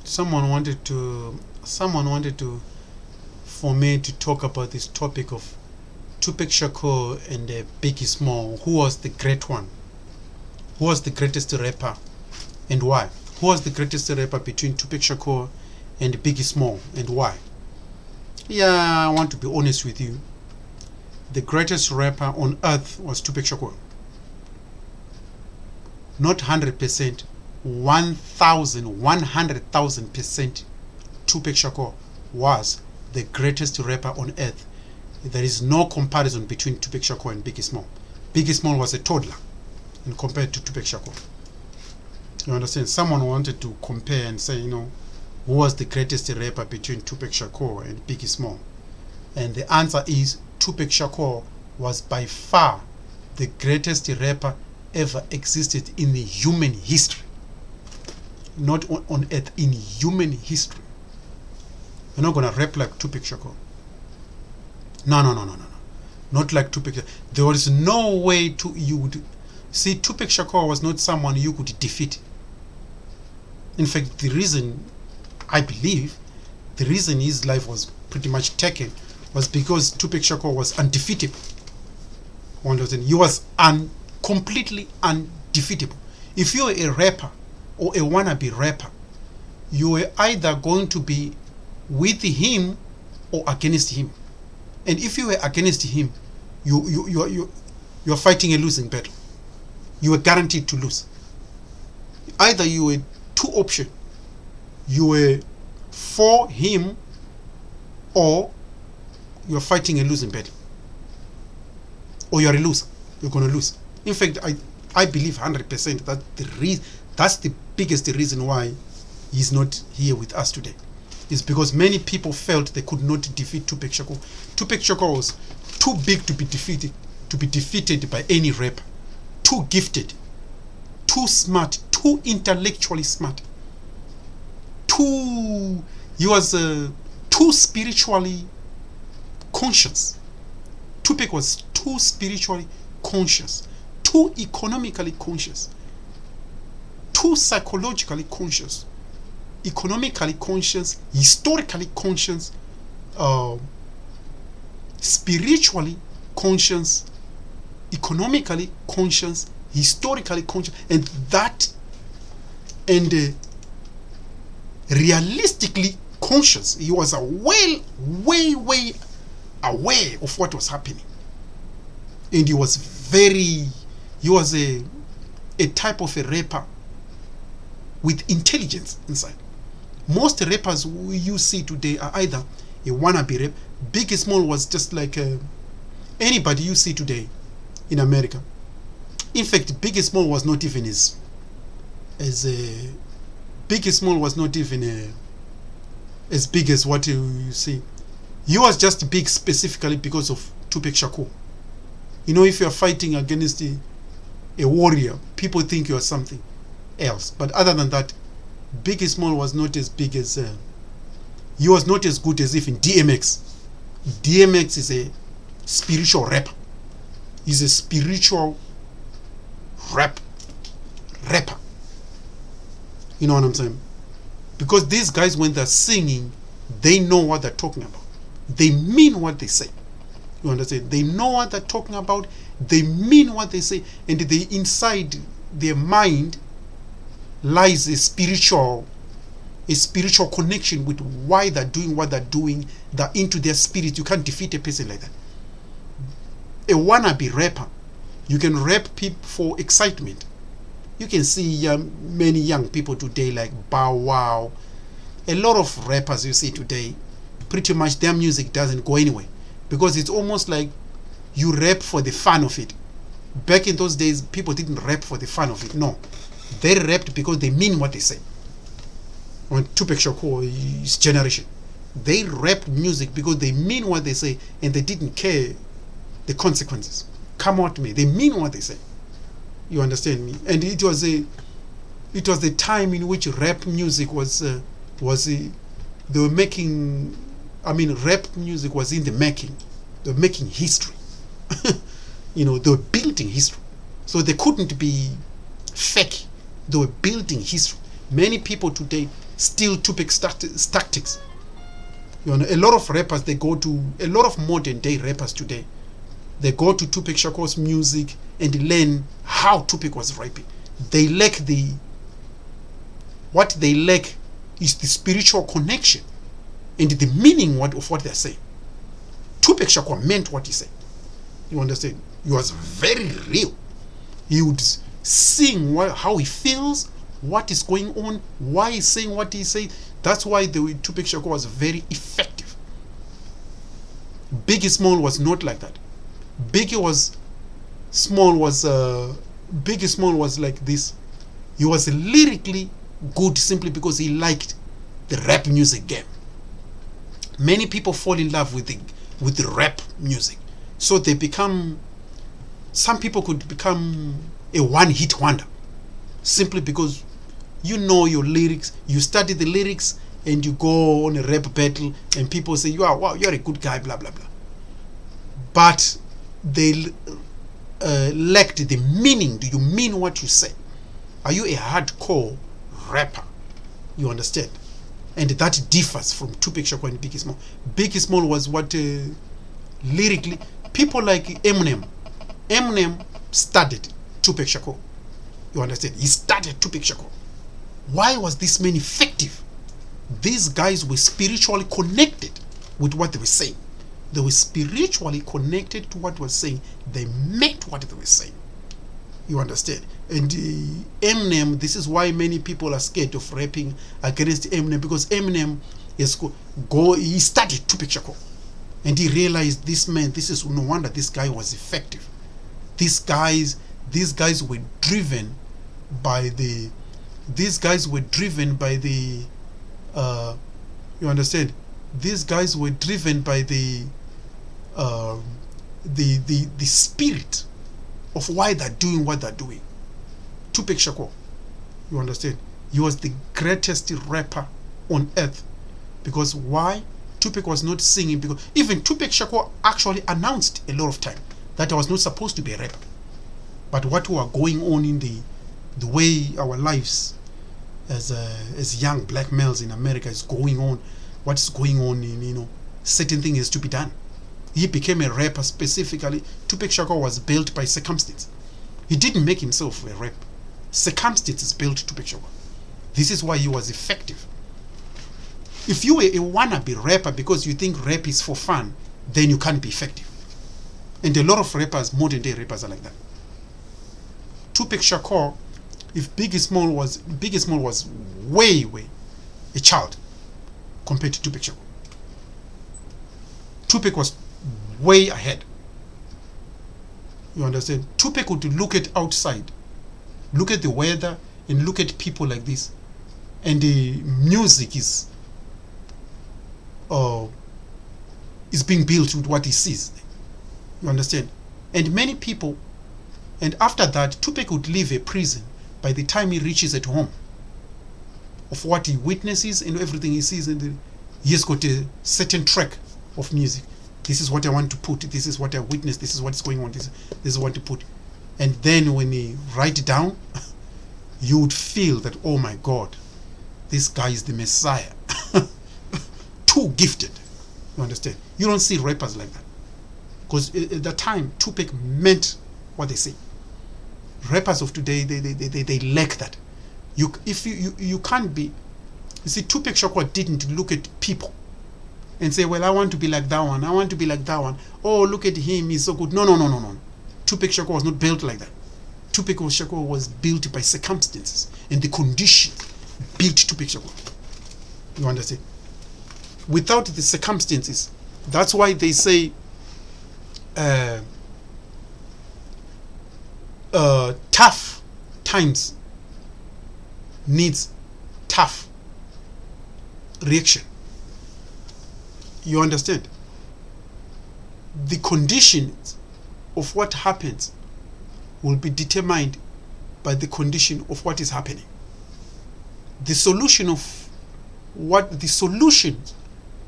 someone wanted to for me to talk about this topic of Tupac Shakur and Biggie Small. Who was the great one? Who was the greatest rapper and why? Who was the greatest rapper between Tupac Shakur and Biggie Small and why? Yeah, I want to be honest with you. The greatest rapper on earth was Tupac Shakur. Not 100%, 100,000% Tupac Shakur was the greatest rapper on earth. There is no comparison between Tupac Shakur and Biggie Small. Biggie Small was a toddler and compared to Tupac Shakur. You understand? Someone wanted to compare and say, who was the greatest rapper between Tupac Shakur and Biggie Small? And the answer is Tupac Shakur was by far the greatest rapper ever existed in the human history. Not on earth, in human history. You're not gonna rap like Tupac Shakur. No. Not like Tupac. There was no way you would see. Tupac Shakur was not someone you could defeat. In fact, the reason his life was pretty much taken was because Tupac Shakur was undefeatable. He was completely undefeatable. If you're a rapper or a wannabe rapper, you were either going to be with him or against him. And if you were against him, you're fighting a losing battle. You were guaranteed to lose. Either you were two options. You were for him or you're fighting a losing battle. Or you're a loser. You're going to lose. In fact, I believe 100% that that's the biggest reason why he's not here with us today. Is because many people felt they could not defeat Tupac Shakur. Tupac Shakur was too big to be defeated by any rapper. Too gifted, too smart, too intellectually smart. He was too spiritually conscious. Tupac was too spiritually conscious, too economically conscious, too psychologically conscious, economically conscious, historically conscious, spiritually conscious, economically conscious, historically conscious, and realistically conscious. He was way aware of what was happening, and he was a type of a rapper with intelligence inside. Most rappers you see today are either a wannabe rap. Biggie Small was just like anybody you see today in America. In fact, Biggie Small was not even Biggie Small was not even as big as what you see. He was just big specifically because of Tupac Shakur. If you're fighting against a warrior, people think you're something else. But other than that, Biggie Small was not as big as he was not as good as even DMX. DMX is a spiritual rapper. He's a spiritual rapper. You know what I'm saying? Because these guys, when they're singing, they know what they're talking about. They mean what they say. You understand? They know what they're talking about. They mean what they say. And they inside their mind lies a spiritual connection with why they're doing what they're doing. They're into their spirit. You can't defeat a person like that. A wannabe rapper, you can rap people for excitement. You can see many young people today like Bow Wow. A lot of rappers you see today, pretty much their music doesn't go anywhere because it's almost like you rap for the fun of it. Back in those days, people didn't rap for the fun of it. No, they rapped because they mean what they say. On Tupac Shakur's generation, they rapped music because they mean what they say and they didn't care the consequences. Come at me, they mean what they say. You understand me? And it was the time in which rap music was they were making. Rap music was in the making. They were making history. They were building history. So they couldn't be fake. They were building history. Many people today steal Tupac's tactics. You know, a lot of rappers, a lot of modern day rappers today, they go to Tupac Shakur's music and learn how Tupac was rapping. What they lack is the spiritual connection and the meaning of what they're saying. Tupac Shakur meant what he said. You understand? He was very real. He would sing how he feels, what is going on, why he's saying what he said. That's why the Tupac Shakur was very effective. Biggie Small was not like that. Biggie Small was like this. He was lyrically good simply because he liked the rap music game. Many people fall in love with the rap music, so some people could become a one-hit wonder simply because you know your lyrics, you study the lyrics, and you go on a rap battle and people say, wow, you're a good guy, blah blah blah. But they lacked the meaning. Do you mean what you say? Are you a hardcore rapper? You understand? And that differs from Tupac Shakur and Biggie Small. Biggie Small was what lyrically, people like Eminem studied Tupac Shakur. You understand? He studied Tupac Shakur. Why was this man effective? These guys were spiritually connected with what they were saying. They were spiritually connected to what was saying. They meant what they were saying. You understand? And Eminem, this is why many people are scared of rapping against Eminem, because Eminem he studied Tupac Shakur, and he realized this is no wonder this guy was effective. These guys were driven by the you understand? These guys were driven by the spirit of why they're doing what they're doing. Tupac Shakur, you understand? He was the greatest rapper on earth. Because why? Tupac was not singing, because even Tupac Shakur actually announced a lot of time that I was not supposed to be a rapper. But what was going on in the way our lives as young black males in America is going on, what's going on in, certain things is to be done. He became a rapper specifically. Tupac Shakur was built by circumstance. He didn't make himself a rapper. Circumstances built Tupac Shakur. This is why he was effective. If you were a wannabe rapper because you think rap is for fun, then you can't be effective. And a lot of rappers, modern day rappers, are like that. Tupac Shakur, if Biggie Small was way a child compared to Tupac Shakur. Tupac was way ahead. You understand? Tupac would look at outside, look at the weather, and look at people like this, and the music is being built with what he sees. You understand? And many people, and after that, Tupac would leave a prison by the time he reaches at home, of what he witnesses and everything he sees, and he has got a certain track of music. This is what I want to put. This is what I witnessed. This is what's going on. This is what to put. And then when he write it down, you would feel that, oh my God, this guy is the Messiah. Too gifted. You understand? You don't see rappers like that. Because at the time, Tupac meant what they say. Rappers of today, they lack that. You can't be. You see, Tupac Shakur didn't look at people and say, well, I want to be like that one. I want to be like that one. Oh, look at him. He's so good. No. Tupac Shakur was not built like that. Tupac Shakur was built by circumstances, and the conditions built Tupac Shakur. You understand? Without the circumstances, that's why they say tough times needs tough reaction. You understand? The conditions of what happens will be determined by the condition of what is happening. The solution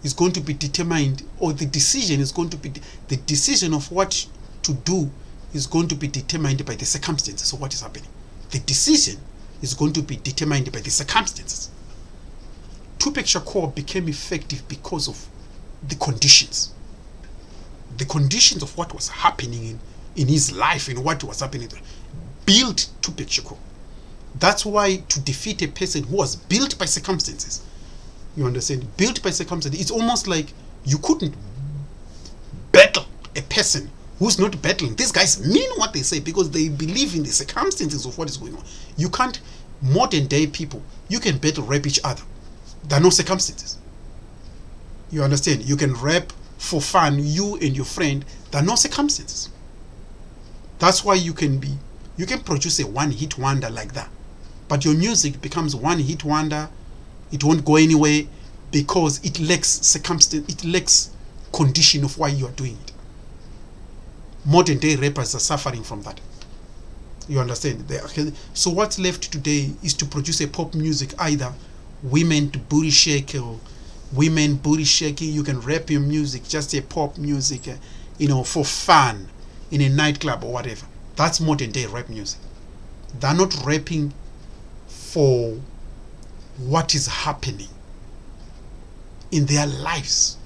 is going to be determined, or the decision is going to be, the decision of what to do is going to be determined by the circumstances of what is happening. The decision is going to be determined by the circumstances. Tupac Shakur became effective because of the conditions. The conditions of what was happening in his life, in what was happening, built Tupac Shakur. That's why to defeat a person who was built by circumstances, you understand, built by circumstances, it's almost like you couldn't battle a person who's not battling. These guys mean what they say because they believe in the circumstances of what is going on. You can't, modern day people, you can battle rap each other. There are no circumstances. You understand? You can rap for fun, you and your friend. There are no circumstances. That's why you can produce a one-hit wonder like that. But your music becomes one-hit wonder. It won't go anywhere because it lacks circumstance, it lacks condition of why you are doing it. Modern day rappers are suffering from that. You understand? So what's left today is to produce a pop music, either women to booty shake or women booty shaking. You can rap your music, just a pop music, for fun in a nightclub or whatever. That's modern day rap music. They're not rapping for what is happening in their lives.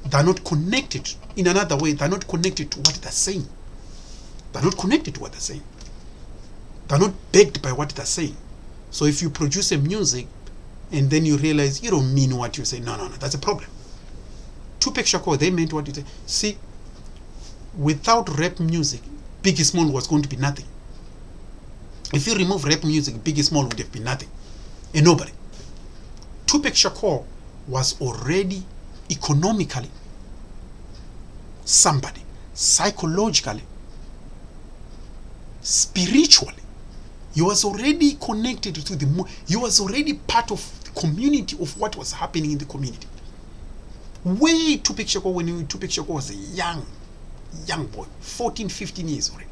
They're not connected in another way. They're not connected to what they're saying. They're not connected to what they're saying. They're not backed by what they're saying. So if you produce a music and then you realize you don't mean what you say, no, that's a problem. Tupac Shakur, they meant what you say. See, without rap music, Biggie Small was going to be nothing. If you remove rap music, Biggie Small would have been nothing. And nobody. Tupac Shakur was already economically somebody, psychologically, spiritually. He was already connected to he was already part of the community, of what was happening in the community. Way Tupac Shakur, when Tupac Shakur was a young boy, 14, 15 years already.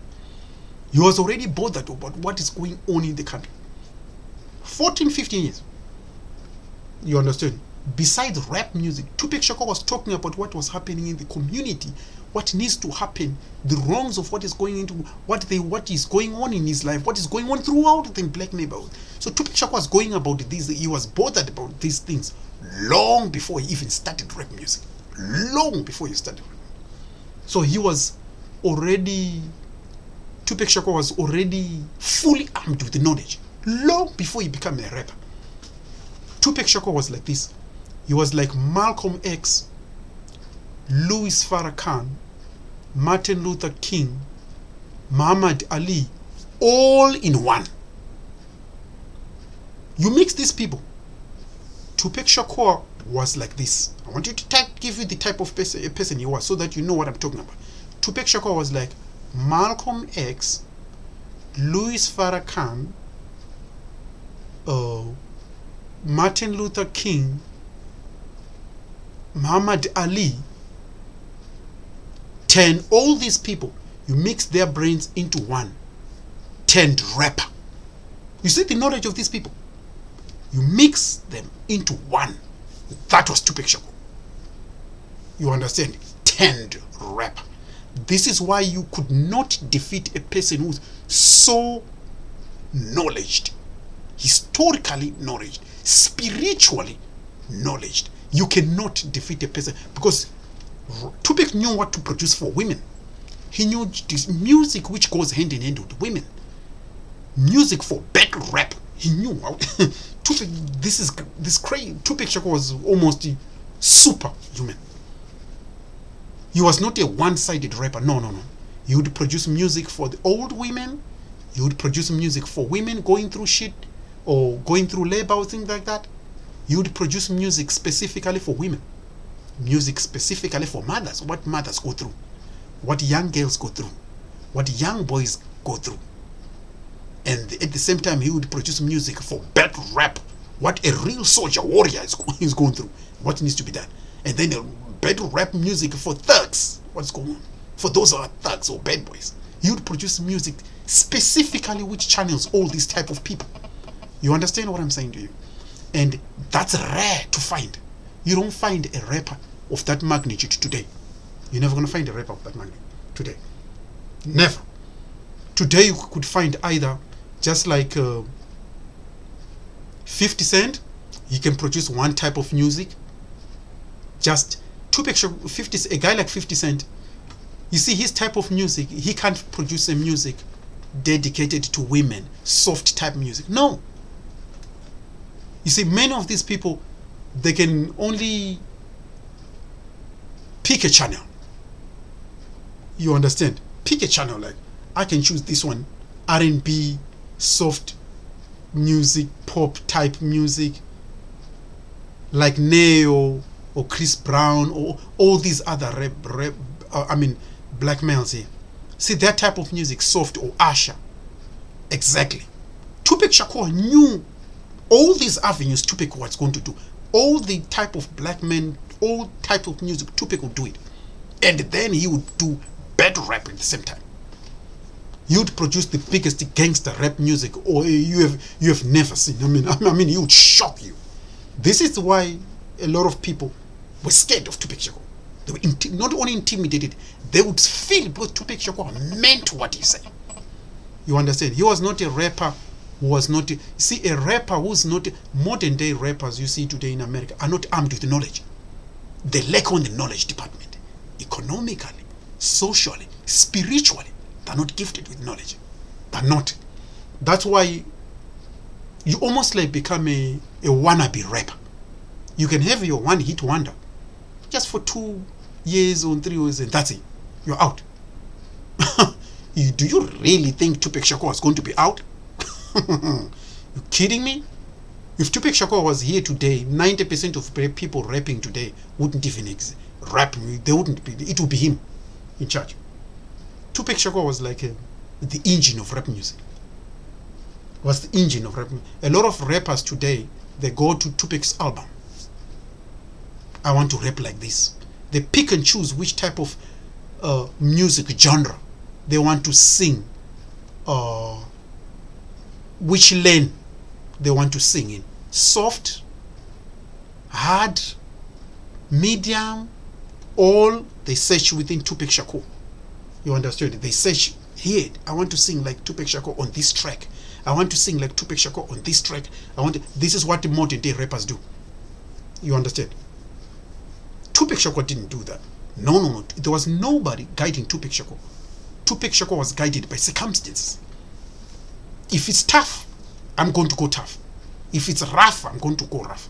He was already bothered about what is going on in the country. 14, 15 years. You understand? Besides rap music, Tupac Shakur was talking about what was happening in the community, what needs to happen, the wrongs of what is going into what is going on in his life, what is going on throughout the black neighborhood. So Tupac Shakur was going about this. He was bothered about these things long before he even started rap music. Long before he started rap music. So he was already, Tupac Shakur was already fully armed with the knowledge long before he became a rapper. Tupac Shakur was like this. He was like Malcolm X, Louis Farrakhan, Martin Luther King, Muhammad Ali, all in one. You mix these people. Tupac Shakur was like this. I want you to give you the type of person he was so that you know what I'm talking about. Tupac Shakur was like Malcolm X, Louis Farrakhan, Martin Luther King, Muhammad Ali. Turn all these people, you mix their brains into one, turned rapper. You see the knowledge of these people? You mix them into one. That was Tupac Shakur. You understand? Turned rapper. This is why you could not defeat a person who's so knowledgeable, historically knowledgeable, spiritually knowledgeable. You cannot defeat a person because Tupac knew what to produce for women. He knew this music which goes hand in hand with women. Music for battle rap. He knew how. Tupac, this crazy. Tupac Shakur was almost superhuman. He was not a one-sided rapper. No. He would produce music for the old women. He would produce music for women going through shit or going through labor or things like that. He would produce music specifically for women. Music specifically for mothers. What mothers go through. What young girls go through. What young boys go through. And at the same time, he would produce music for battle rap. What a real soldier warrior is going through. What needs to be done. And then battle rap music for thugs. What's going on? For those who are thugs or bad boys. He would produce music specifically which channels all these type of people. You understand what I'm saying to you? And that's rare to find. You don't find a rapper of that magnitude today. You're never going to find a rapper of that magnitude today. Never. Today you could find either just like 50 Cent. He can produce one type of music. Just Tupac Shakur, 50, a guy like 50 Cent, you see his type of music, he can't produce a music dedicated to women, soft type music. No. You see, many of these people, they can only pick a channel. You understand? Pick a channel. Like, I can choose this one, R&B, soft music, pop type music, like Neo or Chris Brown or all these other black males here. See that type of music, soft, or Usher. Exactly. Tupac Shakur knew all these avenues Tupac was going to do. All the type of black men, all type of music, Tupac would do it. And then he would do bad rap at the same time. He would produce the biggest gangster rap music or you have never seen. I mean, he would shock you. This is why a lot of people were scared of Tupac Shakur. They were not only intimidated, they would feel because Tupac Shakur meant what he said. You understand? He was not a rapper who was not... See, a rapper who's not... Modern day rappers you see today in America are not armed with knowledge. They lack on the knowledge department. Economically, socially, spiritually, they're not gifted with knowledge. They're not. That's why you almost like become a wannabe rapper. You can have your one hit wonder just for 2 years or 3 years and that's it. You're out. Do you really think Tupac Shakur is going to be out? You kidding me? If Tupac Shakur was here today, 90% of people rapping today wouldn't even rap. They wouldn't be. It would be him in charge. Tupac Shakur was like the engine of rap music. Was the engine of rap music. A lot of rappers today, they go to Tupac's album. I want to rap like this. They pick and choose which type of music genre they want to sing, which lane they want to sing in. Soft, hard, medium, all they search within Tupac Shakur. You understand? They search here. I want to sing like Tupac Shakur on this track. I want to sing like Tupac Shakur on this track. This is what the modern day rappers do. You understand? Tupac Shakur didn't do that. No. There was nobody guiding Tupac Shakur. Tupac Shakur was guided by circumstances. If it's tough, I'm going to go tough. If it's rough, I'm going to go rough.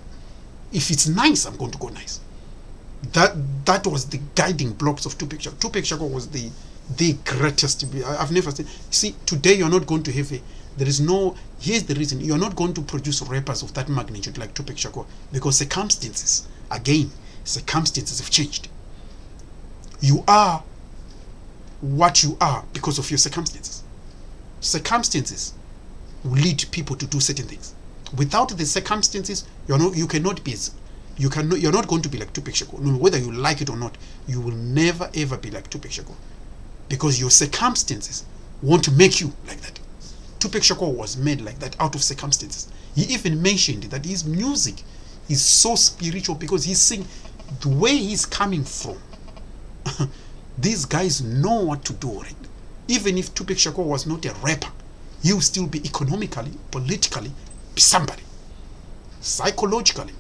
If it's nice, I'm going to go nice. That was the guiding blocks of Tupac Shakur. Tupac Shakur was the greatest. I've never seen. See, today you're not going to have here's the reason. You're not going to produce rappers of that magnitude like Tupac Shakur because circumstances have changed. You are what you are because of your circumstances. Circumstances will lead people to do certain things. Without the circumstances, you're not going to be like Tupac Shakur. No, whether you like it or not, you will never ever be like Tupac Shakur because your circumstances won't make you like that. Tupac Shakur was made like that out of circumstances. He even mentioned that his music is so spiritual because he's singing the way he's coming from. These guys know what to do already. Even if Tupac Shakur was not a rapper, he will still be economically, politically somebody. Psychologically,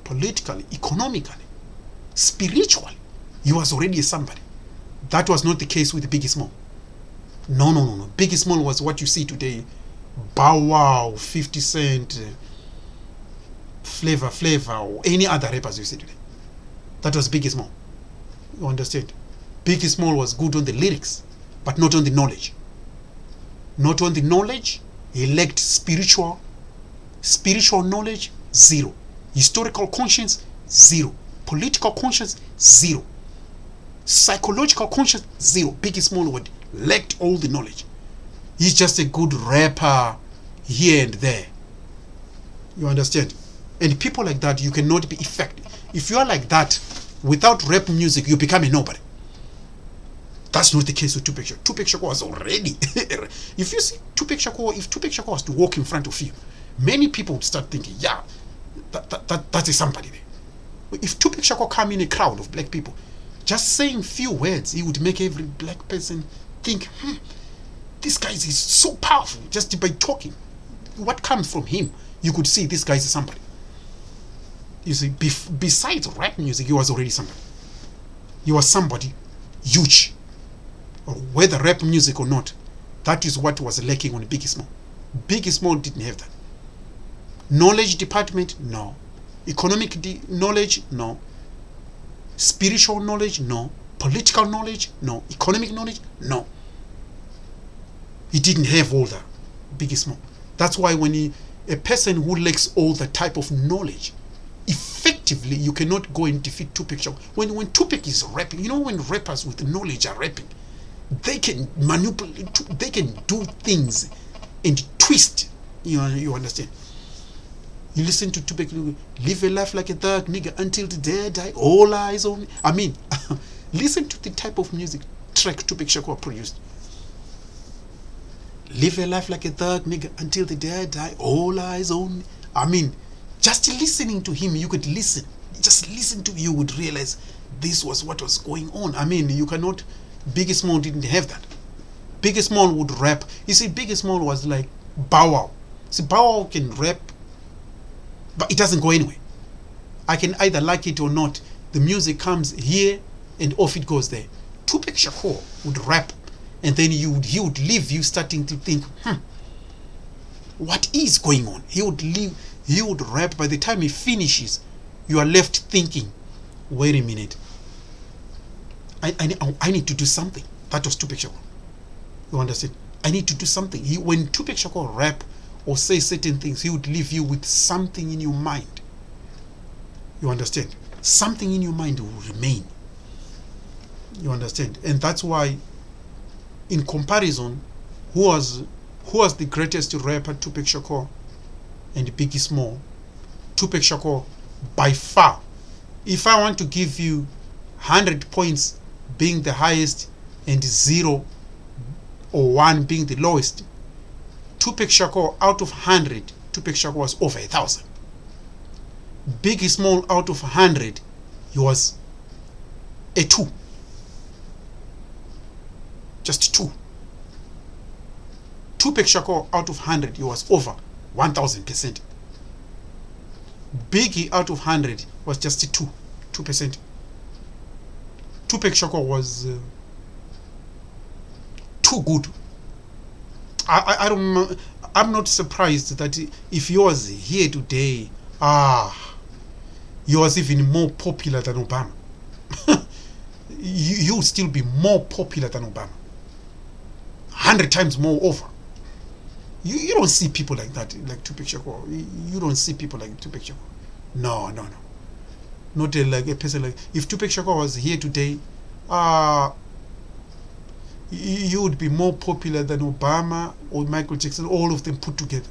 politically, economically, spiritually, he was already a somebody. That was not the case with Biggie Small. No. Biggie Small was what you see today. Bow Wow, 50 Cent, Flavor, or any other rappers you see today. That was Biggie Small. You understand? Biggie Small was good on the lyrics, but not on the knowledge. Not on the knowledge. He lacked spiritual knowledge, 0. Historical conscience, 0. Political conscience, 0. Psychological conscience, 0. Biggie Small lacked all the knowledge. He's just a good rapper here and there. You understand? And people like that, you cannot be effective. If you are like that, without rap music, you become a nobody. That's not the case with Tupac Shakur. Tupac Shakur was already... If you see Tupac Shakur was to walk in front of you, many people would start thinking, yeah, that is somebody there. If Tupac Shakur come in a crowd of black people, just saying few words, he would make every black person think, this guy is so powerful just by talking. What comes from him, you could see this guy is somebody. You see, besides rap music, he was already somebody. He was somebody huge. Or whether rap music or not, that is what was lacking on Biggie Small. Biggie Small didn't have that. Knowledge department, no. Economic knowledge, no. Spiritual knowledge, no. Political knowledge, no. Economic knowledge, no. He didn't have all that. Biggie Small. That's why when a person who lacks all the type of knowledge, effectively you cannot go and defeat Tupac Shakur. When Tupac is rapping, you know, when rappers with knowledge are rapping, they can manipulate, they can do things and twist. You understand? You listen to Tupac, live a life like a thug nigga until the day I die, all eyes on me. I mean, listen to the type of music track Tupac Shakur produced. Live a life like a thug nigga until the day I die, all eyes on me. I mean, just listening to him, you could listen. Just listen to, you would realize this was what was going on. I mean, you cannot. Biggie Small didn't have that. Biggie Small would rap. You see, Biggie Small was like Bow Wow. See, Bow Wow can rap, but it doesn't go anywhere. I can either like it or not. The music comes here and off it goes there. Tupac Shakur would rap, and then he would leave you starting to think, what is going on? He would rap. By the time he finishes, you are left thinking, wait a minute, I need to do something. That was Tupac Shakur. You understand? I need to do something. When Tupac Shakur rap or say certain things, he would leave you with something in your mind. You understand? Something in your mind will remain. You understand? And that's why, in comparison, who was the greatest rapper, Tupac Shakur and Biggie Small? Tupac Shakur, by far. If I want to give you 100 points being the highest and 0 or 1 being the lowest, Tupac Shakur, out of 100, Tupac Shakur was over 1,000. Biggie Small, out of 100, he was a 2. Just 2. Tupac Shakur, out of 100, he was over 1,000%. Biggie, out of 100, was just 2%. Tupac Shakur was too good. I don't know. I'm not surprised that if he was here today, he was even more popular than Obama. He would still be more popular than Obama. 100 times more over. You don't see people like that, like Tupac Shakur. You don't see people like Tupac Shakur. No. Not like a person like. If Tupac Shakur was here today, you would be more popular than Obama or Michael Jackson, all of them put together.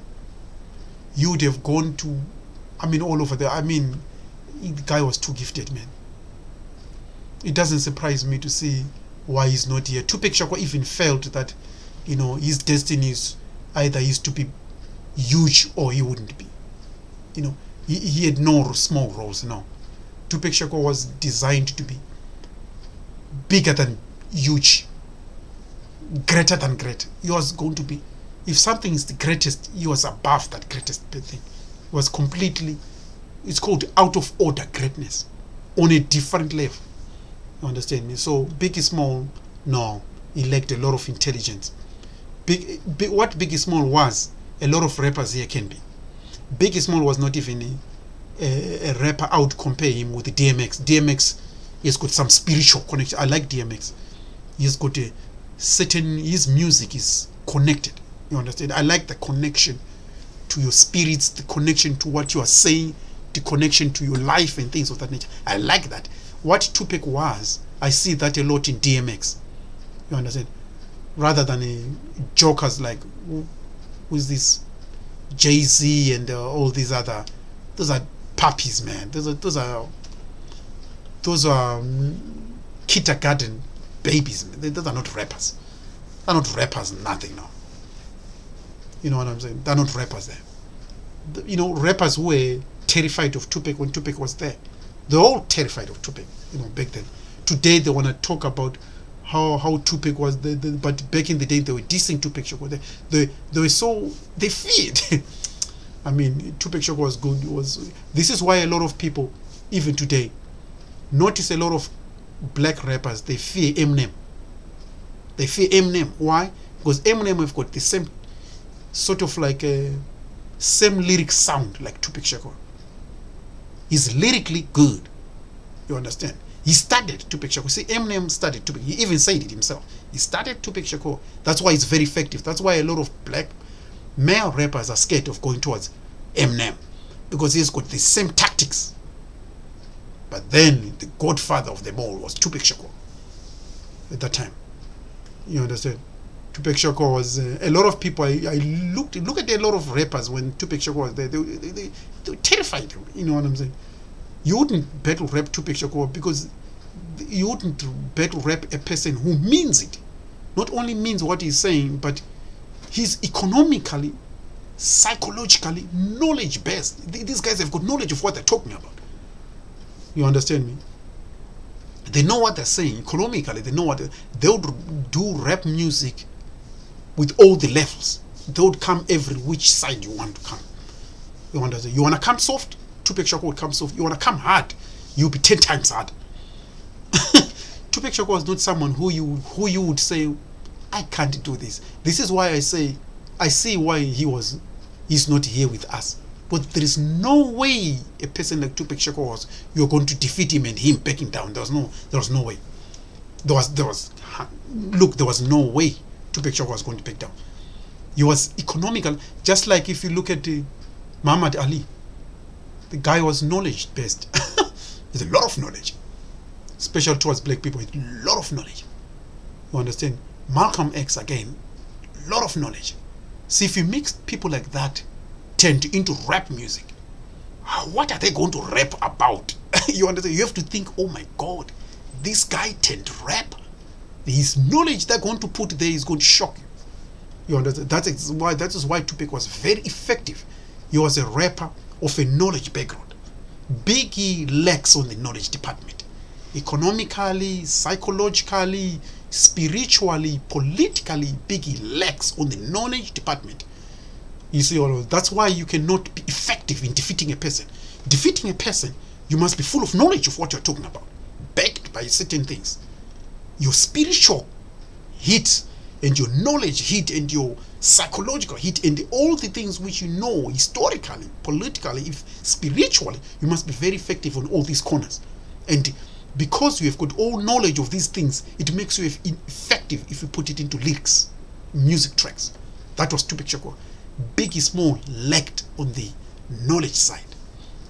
You would have gone to, all over there. The guy was too gifted, man. It doesn't surprise me to see why he's not here. Tupac Shakur even felt that, his destiny is either he's to be huge or he wouldn't be. He had no small roles, no. Tupac Shakur was designed to be bigger than huge, greater than great. He was going to be, if something is the greatest, he was above that greatest thing. It was completely, it's called out of order greatness, on a different level. You understand me? So Biggie Small, no, he lacked a lot of intelligence. What Biggie Small was, a lot of rappers here can be. Biggie Small was not even a rapper. I would compare him with DMX. DMX, he's got some spiritual connection. I like DMX. He's got a certain, his music is connected. You understand? I like the connection to your spirits, the connection to what you are saying, the connection to your life and things of that nature. I like that. What Tupac was, I see that a lot in DMX. You understand? Rather than jokers like who's this Jay-Z and all these other, those are puppies, man. Those are kindergarten babies. Those are not rappers. They're not rappers, nothing now. You know what I'm saying? They're not rappers there. Rappers who were terrified of Tupac when Tupac was there. They're all terrified of Tupac, back then. Today they want to talk about how Tupac was, but back in the day they were dissing Tupac Shakur. They were so, they feared. I mean, Tupac Shakur was good. This is why a lot of people, even today, notice a lot of black rappers, they fear Eminem. They fear Eminem. Why? Because Eminem have got the same sort of like a same lyric sound like Tupac Shakur. He's lyrically good. You understand? He started Tupac Shakur. See, Eminem started Tupac. He even said it himself. He started Tupac Shakur. That's why it's very effective. That's why a lot of black male rappers are scared of going towards Eminem, because he's got the same tactics. But then the godfather of them all was Tupac Shakur at that time. You understand? Tupac Shakur was a lot of people. I look at a lot of rappers when Tupac Shakur was there. They were terrified. You know what I'm saying? You wouldn't battle rap Tupac Shakur because you wouldn't battle rap a person who means it. Not only means what he's saying, but he's economically, psychologically, knowledge based. These guys have got knowledge of what they're talking about. You understand me? They know what they're saying. Economically, they know they would do rap music with all the levels. They would come every which side you want to come. You understand? You want to come soft? Tupac Shakur would come soft. You want to come hard? You'll be 10 times hard. Tupac Shakur was not someone who you would say, I can't do this. This is why I see why he's not here with us. But there is no way a person like Tupac Shakur was, you're going to defeat him and him backing down. There was no way. There was no way Tupac Shakur was going to back down. He was economical, just like if you look at Muhammad Ali. The guy was knowledge based. There's a lot of knowledge, especially towards black people. A lot of knowledge. You understand? Malcolm X again, a lot of knowledge. See, if you mix people like that turned into rap music, what are they going to rap about? You understand? You have to think, oh my God, this guy turned rap. His knowledge they're going to put there is going to shock you. You understand? That is why Tupac was very effective. He was a rapper of a knowledge background. Biggie lacks on the knowledge department. Economically, psychologically, spiritually, politically, Biggie lacks on the knowledge department. You see all of that. That's why you cannot be effective in defeating a person. Defeating a person, you must be full of knowledge of what you're talking about, backed by certain things. Your spiritual hit and your knowledge hit and your psychological hit and all the things which you know historically, politically, if spiritually, you must be very effective on all these corners. And because you have got all knowledge of these things, it makes you effective if you put it into lyrics, music tracks. That was Tupac Shakur. Biggie Small lacked on the knowledge side,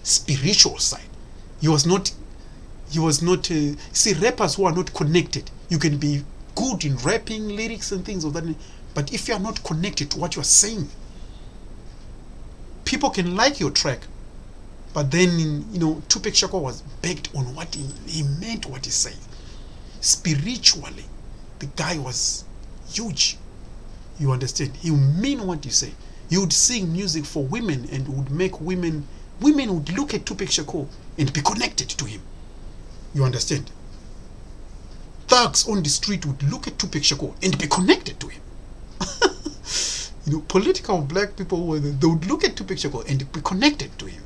spiritual side. He was not see, rappers who are not connected, you can be good in rapping lyrics and things of that, but if you are not connected to what you are saying, people can like your track, but then Tupac Shakur was baked on what he meant, what he said. Spiritually, the guy was huge. You understand? He would mean what you say. He would sing music for women and would make women would look at Tupac Shakur and be connected to him. You understand? Thugs on the street would look at Tupac Shakur and be connected to him. Political black people, they would look at Tupac Shakur and be connected to him.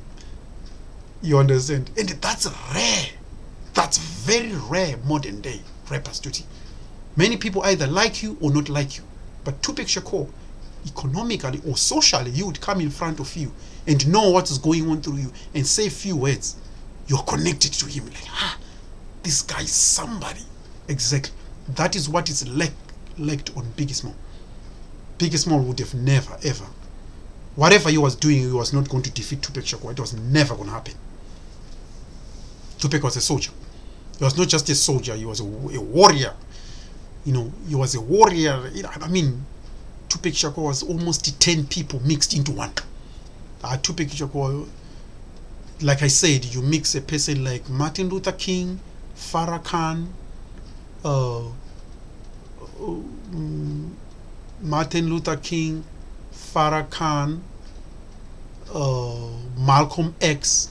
You understand? And that's rare. That's very rare modern day rappers today. Many people either like you or not like you. But Tupac Shakur, economically or socially, he would come in front of you and know what is going on through you and say a few words. You're connected to him. Like, this guy is somebody. Exactly. That is what is lacked on Biggie Small. Biggie Small would have never, ever. Whatever he was doing, he was not going to defeat Tupac Shakur. It was never going to happen. Tupac was a soldier. He was not just a soldier, he was a warrior. He was a warrior. I mean, Tupac Shakur was almost 10 people mixed into one. Tupac Shakur, like I said, you mix a person like Martin Luther King, Farrakhan, Malcolm X,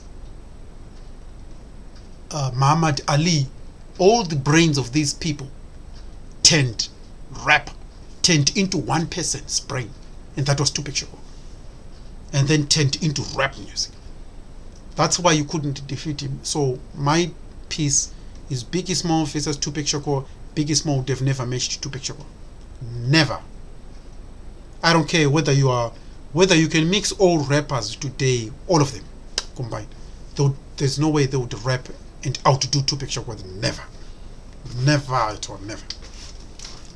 Muhammad Ali, all the brains of these people turned into one person's brain, and that was Tupac Shakur. and then turned into rap music. That's why you couldn't defeat him. So my piece is Biggie Small versus Tupac Shakur. Biggie Small would have never matched Tupac Shakur. Never. I don't care whether you can mix all rappers today, all of them combined. There's no way they would rap and outdo Tupac Shakur. Never. Never at all, never.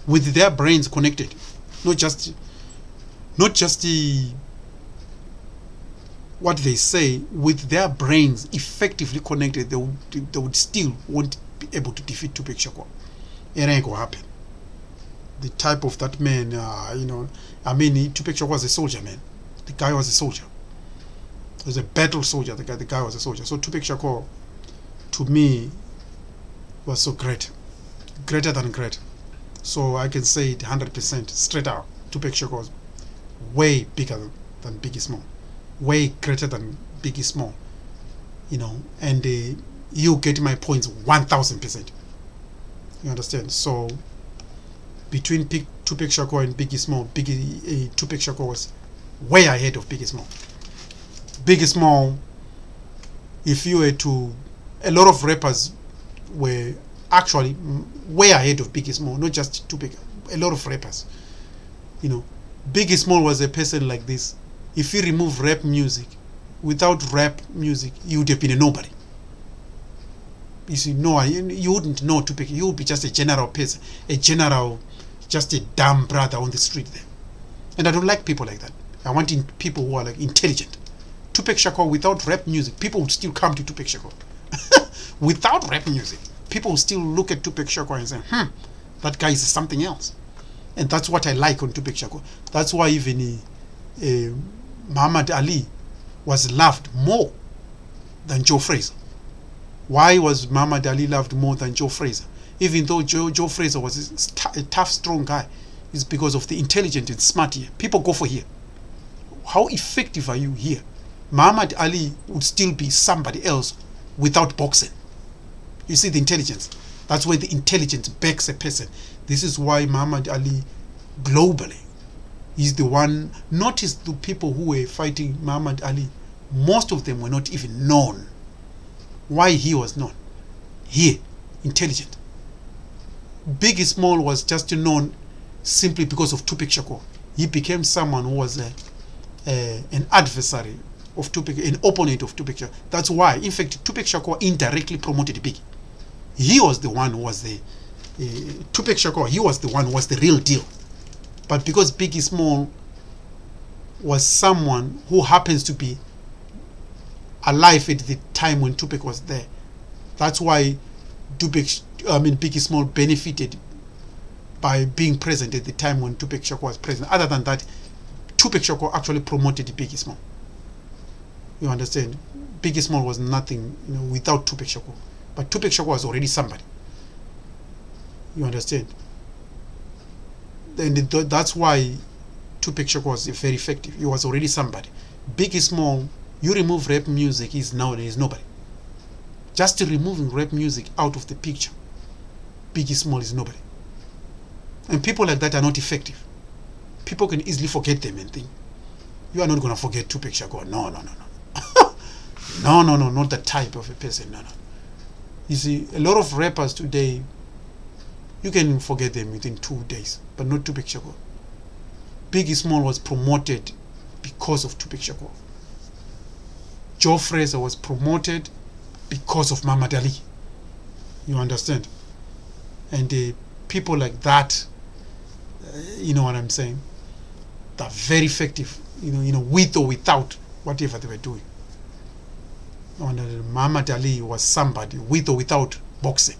With their brains connected. Not just what they say, with their brains effectively connected, they would still won't be able to defeat Tupac Shakur. It ain't gonna happen. The type of that man, Tupac Shakur was a soldier, man. The guy was a soldier. He was a battle soldier. The guy was a soldier. So Tupac Shakur, to me, was so great, greater than great. So I can say it 100% straight out. Tupac Shakur was way bigger than Biggie Small, way greater than Biggie Small, and you get my points 1000%. You understand? So between Tupac Shakur and Biggie Small, Tupac Shakur was way ahead of Biggie Small. Biggie Small, if you were to, a lot of rappers were actually way ahead of Biggie Small, not just Tupac. A lot of rappers, Biggie Small was a person like this. If you remove rap music, without rap music, you would have been a nobody. You see, you wouldn't know Tupac. You would be just a general person, just a dumb brother on the street there. And I don't like people like that. I want people who are like intelligent. Tupac Shakur, without rap music, people would still come to Tupac Shakur. Without rap music, people would still look at Tupac Shakur and say, that guy is something else. And that's what I like on Tupac Shakur. That's why even Muhammad Ali was loved more than Joe Frazier. Why was Muhammad Ali loved more than Joe Frazier? Even though Joe Frazier was a tough, strong guy, it's because of the intelligent and smart here. People go for here. How effective are you here? Muhammad Ali would still be somebody else without boxing. You see the intelligence. That's where the intelligence backs a person. This is why Muhammad Ali, globally, is the one. Notice the people who were fighting Muhammad Ali, most of them were not even known. Why he was known? Here, intelligent. Biggie Small was just known simply because of Tupac Shakur. He became someone who was an adversary of Tupac, an opponent of Tupac Shakur. That's why, in fact, Tupac Shakur indirectly promoted Biggie. He was the one who was Tupac Shakur, he was the one who was the real deal. But because Biggie Small was someone who happens to be alive at the time when Tupac was there, that's why Biggie Small benefited by being present at the time when Tupac Shakur was present. Other than that, Tupac Shakur actually promoted Biggie Small. You understand? Biggie Small was nothing, without Tupac Shakur. But Tupac Shakur was already somebody. You understand? And that's why Tupac Shakur was very effective. He was already somebody. Biggie Small, you remove rap music, he's nowadays nobody. Just removing rap music out of the picture, Biggie Small is nobody. And people like that are not effective. People can easily forget them and think, you are not going to forget Tupac Shakur. No. No, not that type of a person. No. You see, a lot of rappers today, you can forget them within 2 days, but not Tupac Shakur. Biggie Small was promoted because of Tupac Shakur. Joe Frazier was promoted because of Muhammad Ali. You understand? And people like that, you know what I'm saying? They're very effective, with or without whatever they were doing. And Muhammad Ali was somebody with or without boxing.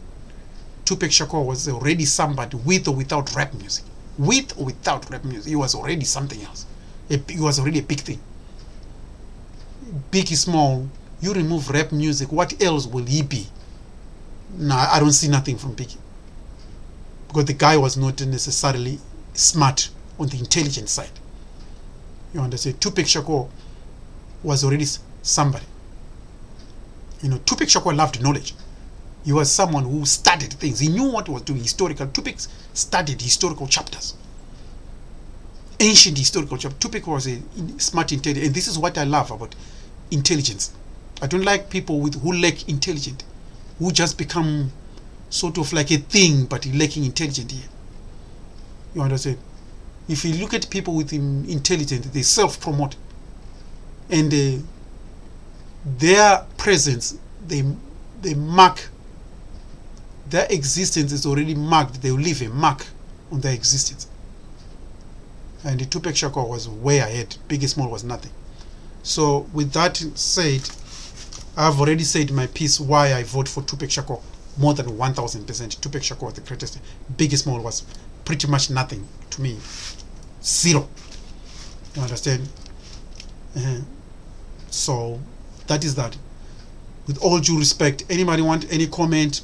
Tupac Shakur was already somebody with or without rap music. With or without rap music, he was already something else. He was already a big thing. Biggie Small, you remove rap music, what else will he be? Nah, I don't see nothing from Biggie. Because the guy was not necessarily smart on the intelligent side. You understand? Tupac Shakur was already somebody. Tupac Shakur loved knowledge. He was someone who studied things. He knew what he was doing historical. Tupac studied historical chapters. ancient historical chapter. Tupac was a smart, intelligent, and this is what I love about intelligence. I don't like people who lack intelligence, who just become sort of like a thing but lacking intelligence here. You understand? If you look at people with intelligence, they self-promote, and their presence, they mark. Their existence is already marked. They will leave a mark on their existence. And the Tupac Shakur was way ahead. Biggie Small was nothing. So with that said, I've already said my piece why I vote for Tupac Shakur more than 1000%. Tupac Shakur was the greatest. Biggie Small was pretty much nothing to me. Zero. You understand? So that is that. With all due respect, anybody want any comment,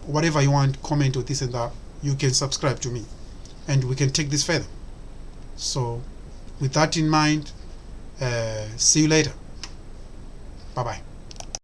whatever you want, comment or this and that, you can subscribe to me and we can take this further. So with that in mind, see you later. Bye bye.